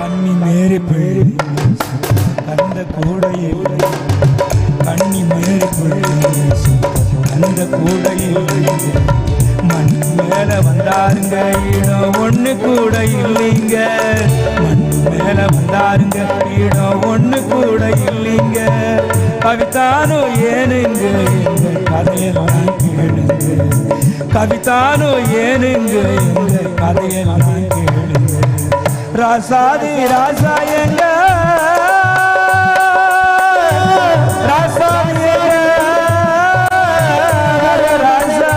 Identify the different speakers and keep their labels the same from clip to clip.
Speaker 1: கண்ணி மேரி பிள்ளை அந்த கூடையில் கண்ணி மேரி பிள்ளை அந்த கூடையில் மண் மேல வந்தாருங்க இடம் ஒண்ணு கூட இல்லைங்க. மண் மேல வந்தாருங்க இடம் ஒண்ணு கூட இல்லைங்க. கவிதானோ ஏனுங்க எங்க கதையெல்லாம் கேளுங்க. கவிதானோ ஏனுங்க எங்க கதையெல்லாம் கேளுங்க. ராசாதி ராசா எங்க ராசாதி ராசா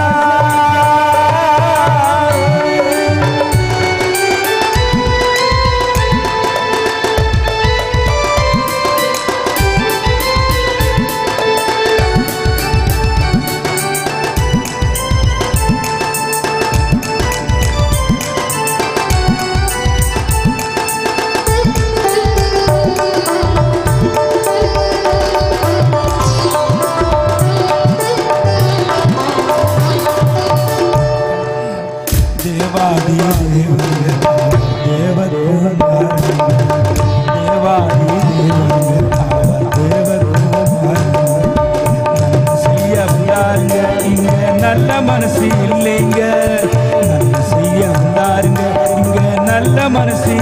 Speaker 1: தேவாதி செய்ய வந்தாருங்க இங்க நல்ல மனசு இல்லைங்க. நல்ல செய்ய வந்தாருங்க இங்க நல்ல மனசு